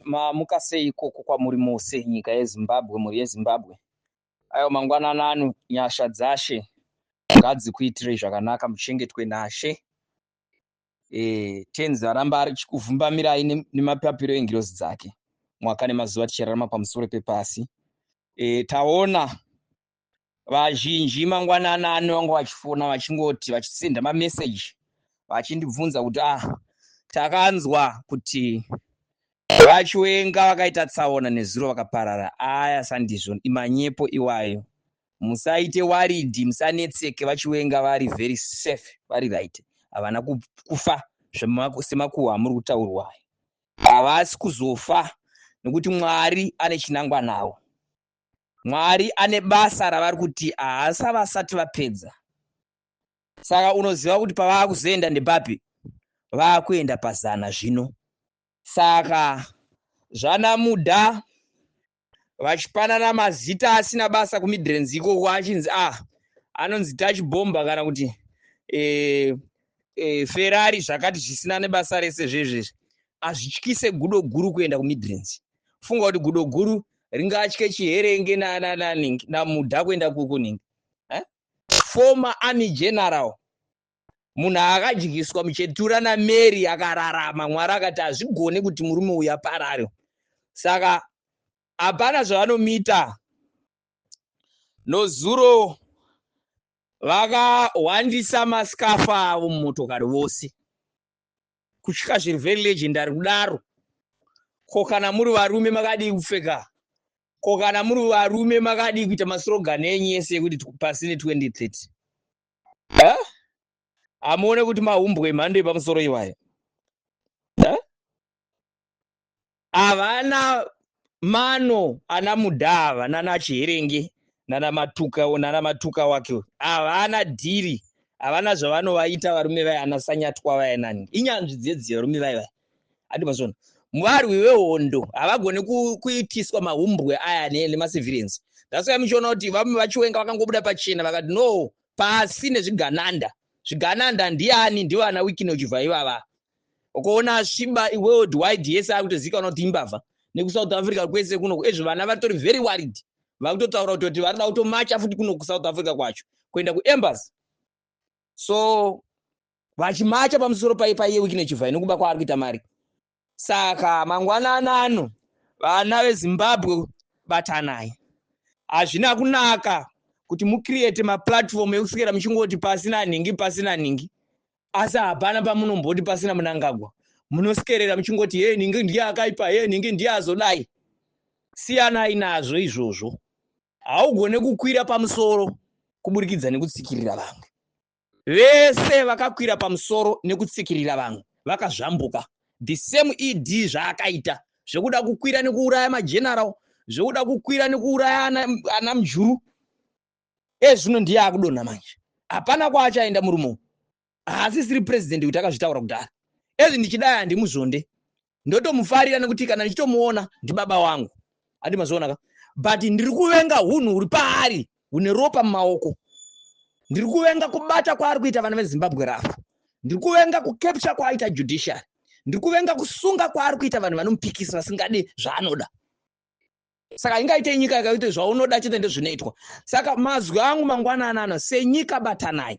mamuka sei ikoko kwamuri mose nyika yeZimbabwe, muri yeZimbabwe? Ayo mangwanana ano nyasha dzashe ngadzikuitirei zvakanaka, muchengetwe nashe. Tenzi aramba ari kuvhumbamirai nemapapiro engirozi dzake mwaka nemazuva tichirarama pamusoro pepasi. Taona vazhinji mangwanana ano vanga vachifona vachingoti vachisenda mameseji vachindibvunza kuti takanzwa kuti vachiwenga vakaita tsaona nezuro vakaparara. Aya sandizvo, imanyepo iwayo. Musaite waridhi, musanetseke, vachiwenga vari very safe, vari right. Havana kufa semakuhwa amuri kutaurwa. Havasi kuzofa nekuti Mwari ane chinangwa navo. Mwari ane basa ravari kuti haasa vasati vapedza. Saka unoziva kuti pavakuzoenda ndepapi, vakuenda pazana zvino. Saka zvanamudha vachipanana mazita asina basa kuMidlands ikoko, achinzi anonzi touch bomba kana kuti Ferrari zvakati zvisina nebasa rese zvezvezvi. Hazvityise gudo guru kuenda kuMidlands. Funga kuti gudo guru ringatye chiherenge namudha kuenda kukuningi. Former army general, munhu akadyiswa muchetura naMary akararama, Mwari akati hazvigone kuti murume uyu aparare. Saka hapana zvavanomita. Nozuro vakawandisa masikafa avo mumotokari vose, kusvika zviri very legendary kudaro. Ko kana muri varume makadii kupfeka? Ko kana muri varume makadii kuita maslogani enyu yese ekuti pasine 2030? Hamuone kuti mahumbwe emhando yepamusoro iwayo? Havana mano ana mudhava nana chiherenge nana matuka wake. Havana dhiri, havana zvavanovaita varume vaya, ana sanyatwa vaya nani. Inyanzvi dzedzi varume vaya. Ati mazvona mwarwi wehondo havagone kuitiswa mahumbwe aya nemacivilians. That's why muchiona kuti vamwe vachiwenga vakangobuda pachena vakati no, pasi nezvigananda. Zvigananda ndiani? Ndivo ana Wikino uchibva ivava. Ukoona sviba world wide yese akutozikanwa kuti imbavha. NekuSouth Africa kwese kuno ezvo vana vatori very worried. Vakutotaura kuti varida kutomacha futi kuno kuSouth Africa kwacho kuenda kuembassy. So vachimacha pamusoro paiye Wikino uchibva nekuba kwaari kuita mari. Saka mangwanana ano vana veZimbabwe batanai. Hazvina kunaka kuti mucreate maplatform ekuswera muchingoti pasina ningi. Asi hapana pamunomboti pasina Mnangagwa. Munoskerera muchingoti ningi ndiye akaipa, ningi ndiye azodai. Siyanai nazvo izvozvo. Haugone kukwira pamusoro kuburikidza nekutsikirira vamwe. Vese vakakwira pamusoro nekutsikirira vamwe vakazvambuka. The same ED zvaakaita zvekuda kukwira nekuuraya mageneral, zvekuda kukwira nekuuraya ana mujuru. Zvino ndiye akudonha manje. Hapana kwaachaenda murumo. Haasisiri president kuti akazvitaura kudhara. Ndichidai handimuzonde. Ndotomufarira nekuti kana ndichitomuona ndibaba wangu. Ati mazonaka. But ndiri kuvenga hunhu huri paari hune ropa mumaoko. Ndiri kuvenga kubata kwaari kuita vana veZimbabwe rafu. Ndiri kuvenga kucapture kwaaita judiciary. Ndiri kuvenga kusunga kwaari kuita vanhu vanomupikisa vasingadi zvaanoda. Saka ingaite nyika yakaita zvaunoda chete ndezvinoitwa. Saka mazwi angu mangwanana ano senyika batanai.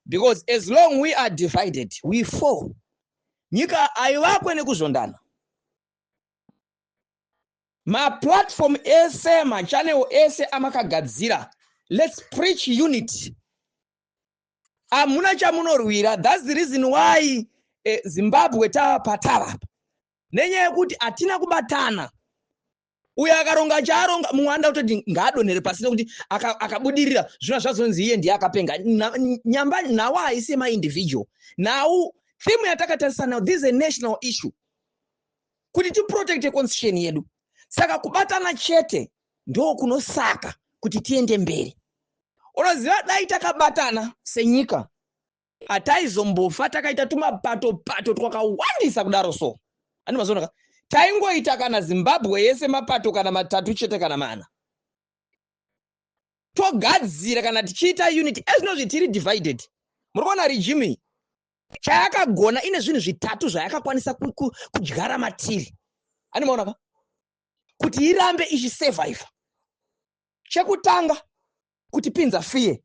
Because as long we are divided, we fall. Nyika haivakwe nekuzondana. Maplatform ese, machannel ese amakagadzira. Let's preach unity. Hamuna chamunorwira. That's the reason why Zimbabwe patava. Nenyaya yekuti hatina kubatana. Uyo akaronga charonga muwanda kuti ngadonere pasi kuti akabudirira zvino zvazonzi iye ndiye akapenga. Nyamba nawo haisi individual. Now theme yatakatarisana now, this is a national issue. Kuti to protect the constitution yedu. Saka kubatana chete ndo kunosaka kuti tiende mberi. Unoziva dai takabatana senyika hataizombofa takaita tumapato twakawandisa kudaro so. Ani mazonaka. Taingoita kana Zimbabwe yese mapato kana matatu chete kana mana. Togadzira kana tichiita unity. Ezvinozvi tiri divided. Murikuona regime chayakagona ine zvinhu zvitatu zvayakakwanisa kudyara matiri. Animaona ka kuti irambe ichisurvive. Chekutanga kuti pinza fiye.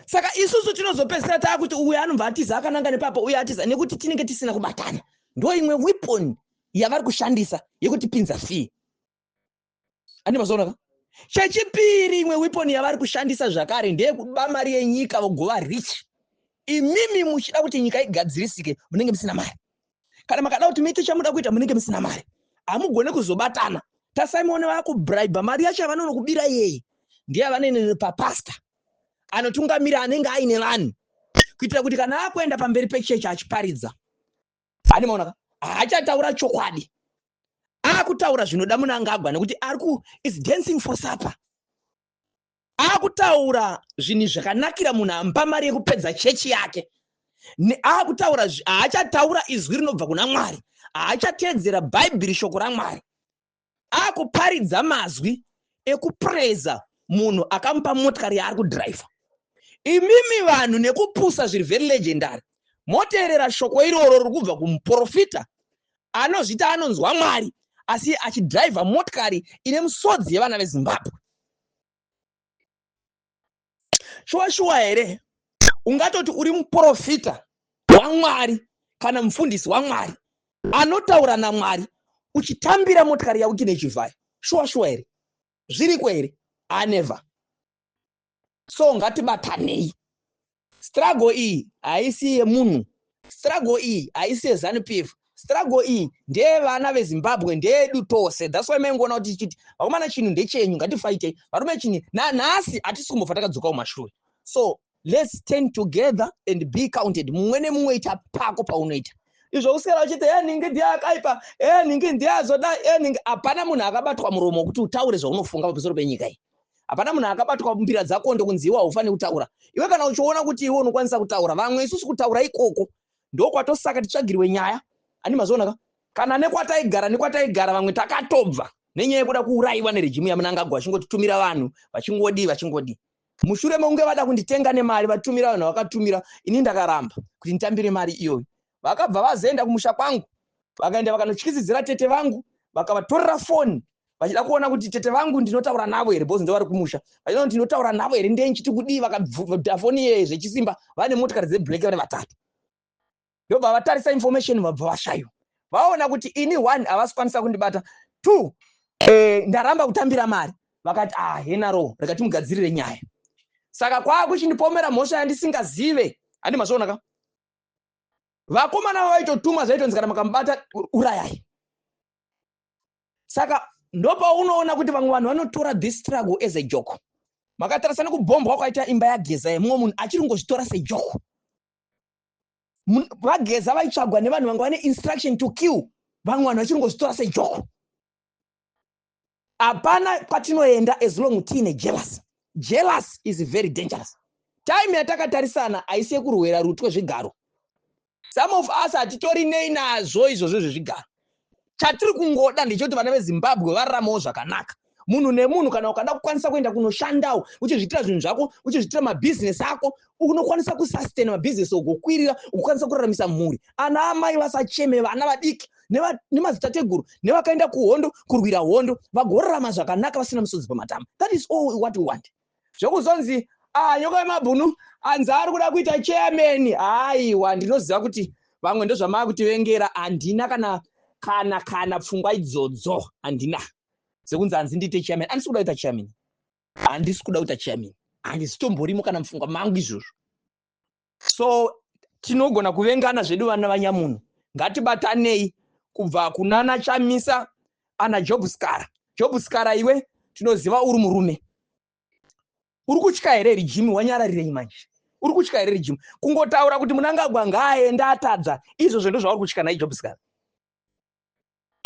Saka isusu tinozopedzera takuti uyu anobva atiza akananga nepapo uyu atiza nekuti tinenge tisina kubatana. Ndo imwe weapon yavari kushandisa yekuti pinza fiye. Animaona ka chechipiri imwe weapon yavari kushandisa zvakare ndeyekuba mari yenyika vogova rich. Imimi muchida kuti nyika igadzirisike munenge musina mari. Kana makada kuti muite chamuda kuita munenge musina mari. Hamugone kuzobatana. Tasimone vakubribe mari yacho vanonokubira yeye. Ndiye vanene papasta. Anotungamira anenge aine vanhu. Kuitira kuti kana akuenda pamberi pechechi achiparidza. Animaona haachataura chokwadi. Akutaura zvinoda munangagwa nekuti is dancing for supper. Akutaura zvinhu zvakanakira munhu ampa mari yekupedza chechi yake. Akutaura haachataura izwi rinobva kuna Mwari. Haachatedzera Bhaibheri shoko raMwari. Akuparidza mazwi ekupreza munhu akamupa motikari yaari kudhiraivha. Imimi vanhu nekupusa zviri very legendary. Moteerera shoko iroro riri kubva kumuprofita anozvita anonzwa Mwari asi achidhiraivha motikari ine musodzi yevana veZimbabwe. Shuwa here ungatoti uri muprofita waMwari kana mufundisi waMwari anotaura naMwari uchitambira motikari yako ine chivhayo. Shuwa here zviriko here? Never. So ngatibatanei. Struggle iyi haisi yemunhu. Struggle iyi haisi yeZANU-PF. Struggle iyi ndeye vana veZimbabwe, ndeyedu tose. That's why mengoona kuti tichiti vakomana chinhu ndechenyu ngatifaitei. Varume chinhu nhasi hatisi kumbofa takadzoka kumashure. So let's stand together and be counted. Mumwe nemumwe ita pako paunoita. Izvo usera uchiti ningi ndiye akaipa, ningi ndiye azoda, ningi hapana munhu akabatwa muromo kuti utaure zvaunofunga pamusoro penyika iyi. Hapana munhu akabatwa mbira dzako ndokunziwa haufani kutaura. Iwe kana uchiona kuti iwe unokwanisa kutaura, vamwe isusu kutaura ikoko ndokwatosaka titsvagirwe nyaya. Animazoona ka kana nekwataigara vamwe takatobva nenyaya yekuda kuurayiwa nerejimu yaMnangagwa achingotitumira vanhu vachingodi. Mushure mekunge vada kunditenga nemari vatumira vanhu vakatumira, ini ndakaramba kuti nditambire mari iyoyo. Vakabva vazoenda kumusha kwangu vakaenda vakanotyisidzira tete vangu vakavatorera foni vachida kuona kuti tete vangu ndinotaura navo here bhozi ndo vari kumusha. Vachida kuti ndinotaura navo here ndiye nchiti kudii, vakabvita foni iyoyo zvechisimba vane motikari dzeBlack vari vatatu. Ndobva vatarisa information vabva vashayiwa. Vaona kuti ini 1 havasi kwanisa kundibata, 2 ndaramba kutambira mari. Vakati henaro rega timugadzirire nyaya. Saka kwakuchindipomera mhosva yandisingazive. Handimazvoona ka vakomana vaitotuma zvaitonzi kana makamubata urayai. Saka ndopaunoona kuti vamwe vanhu vanotora this struggle as a joke. Makatarisa nekubhombwa kwaita imba yaGeza yemumwe munhu achiri ngozvitora sejoke. VaGeza vaitsvagwa nevanhu vanga vane instruction to kill, vamwe vanhu vachiri ngozvitora sejoke. Hapana kwatinoenda as long tiine jealous. Jealous is very dangerous. Time yatakatarisana haisi yekurwera rutwe zvigaro. Some of us hatitori nei nazvo izvozvo zvezvigaro. Chatiri kungoda ndechekuti vana veZimbabwe vararamawo zvakanaka. Munhu nemunhu kana ukada kukwanisa kuenda kunoshandawo uchizviitira zvinhu zvako, uchizviitira mabhizinesi ako, unokwanisa kusustain mabhizinesi ugokwirira, ukukwanisa kuraramisa mhuri. Ana amai vasacheme vana vadiki nemadzitateguru nevakaenda kuhondo kurwira hondo vagorarama zvakanaka vasina musodzi pamatama. That is all what we want. Zvokuzonzi nyoka yemabhunu anzi ari kuda kuita chairman. Haiwa, ndinoziva kuti vamwe ndozvamakutivengera. Handina kana pfungwa idzodzo, handina sekunzi hanzi ndiite chairman. Handisi kuda kuita chairman. Handisi kuda kuita chairman. Handisitomborimo kana mupfungwa mangu izvozvo. So tinogona kuvengana zvedu vana vanyamunhu. Ngatibatanei kubva kunana Chamisa ana Job Skara. Job Skara, iwe tinoziva uri murume. Uri kutya here rejimu? Wanyararirei manje? Uri kutya here rejimu? Kungotaura kuti Mnangagwa ngaaende atadza, izvozvo ndozvauri kutya naye Job Skara.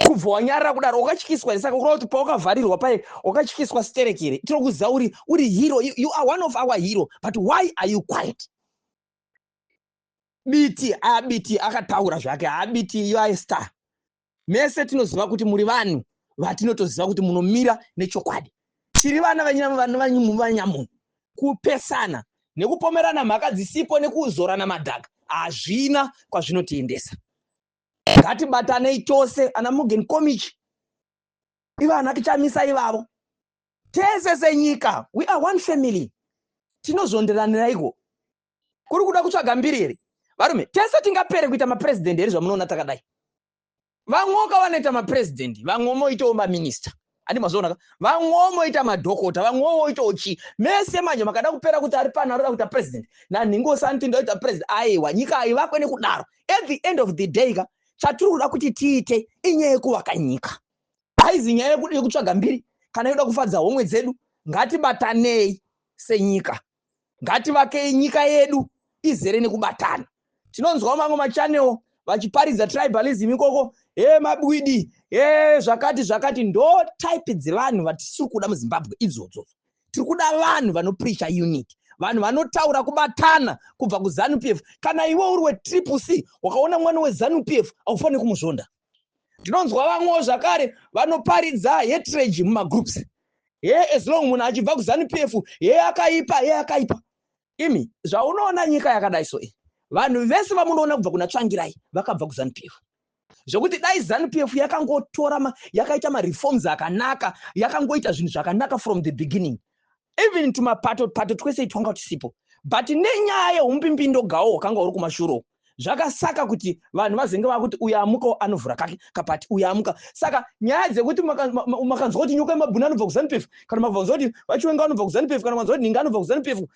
Kubva wanyarara kudaro wakatyiswa. Saka kurova kuti paukavharirwa pai wakatyiswa sterekere. Tinokuziva uri hero. You are one of our hero, but why are you quiet? Biti akataura zvake. Biti, you are a star. Mese tinoziva kuti muri vanhu vatinotoziva kuti munomira nechokwadi. Tiri vana vanyamunhu. Kupesana nekupomerana mhaka dzisipo nekuzorana madhaka hazvina kwazvinotiendesa. ngatibatanei tose ana Morgan Komichi ivana kichamisa ivavo tese senyika, we are one family. Tinozonderaniraiko kuri kuda kutsvaga mbiri here varume? Tese tingapere kuita mapresident here zvamunoona takadai. Vamwoka vanoita mapresident, vamwe moitawo maminista, andi mazoona ka, vamwe moita madhokota, vamwe moitawo chi, mese manje makada kupera kuti ari pana arikuda kuita president nanhingo santi ndoita president. Aiwa, nyika aivakwe nekudaro. At the end of the day ka, chatiri kuda kuti tiite inyaya yekuvaka nyika, haizi nyaya yekuda kutsvaga mbiri kana yoda kufadza homwe dzedu. Ngatibatanei senyika, ngativakei nyika yedu izere nekubatana. Tinonzwa mamwe machanel vachiparidza tribalism ikoko, mabwidi, zvakati ndo type dzevanhu vatisiri kuda muZimbabwe idzodzo. Tiri kuda vanhu vanopreacha unity, vanhu vanotaura kubatana kubva kuZANU-PF. Kana iwe uri wetriple C wakaona mwana weZANU-PF aufani kumuzvonda. Ndinonzwa vamwewo zvakare vanoparidza hatred mumagroups. As long munhu achibva kuZANU-PF akaipa. Imi zvaunoona nyika yakadai so vanhu vese vamunoona kubva kuna Tsvangirai vakabva kuZANU-PF. Zvokuti dai ZANU-PF yakangotora yakaita mareforms akanaka, yakangoita zvinhu zvakanaka from the beginning, even tumapato twese twanga tisipo. But nenyaya yehumpimpindo gawo wakanga uri kumashuro, zvakasaka kuti vanhu vazenge vakuti uyu amuka anovhura kake kapati, uyu amuka. Saka nyaya dzekuti makanzwa kuti nyoka yemabhunu anobva kuZANU-PF, kana makanzwa kuti vachiwenga anobva kuZANU-PF, kana makanzwa kuti ninga anobva kuZANU-PF,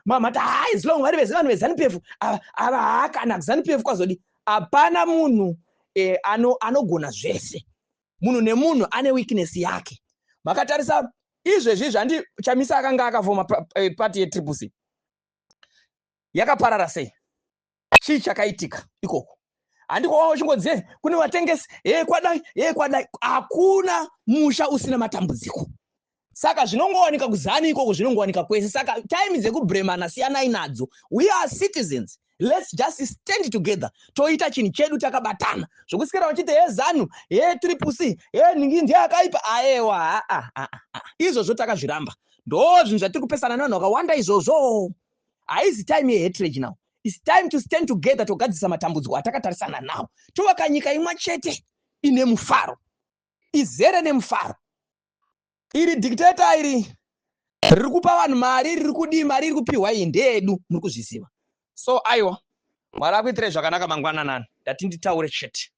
mamati hai as long vari vese vanhu veZANU-PF ava kana kuZANU-PF kwazodi. Hapana munhu anogona zvese. Munhu nemunhu ane weakness yake. Makatarisa izvezvi zvandi Chamisa akanga akafoma party yetriple C yakaparara sei? Chii chakaitika ikoko? Handiko wachingodziye kune vatengesi kwadai, hakuna musha usina matambudziko. Saka zvinongowanika kuZANU ikoko, zvinongowanika kwese. Saka time dzekubremana siyanai nadzo. We are citizens. Let's just stand together. Toita chinhu chedu takabatana. Zvokusikira vachiti ZANU, triple C, ningi ndiye akaipa. Aiwa, izvozvo takazviramba. Ndo zvinhu zvatiri kupesana navanhu vakawanda izvozvo. Haizi time yehatred now. It's time to stand together togadzisa matambudziko atakatarisana nawo. Tovaka nyika imwe chete ine mufaro, izere nemufaro. Iri dictator iri riri kupa vanhu mari, riri kudii mari iri kupiwa iyi ndeyedu, muri kuzviziva. So aiwa, Mwari akuitire zvakanaka mangwananani, ndati nditaure chete.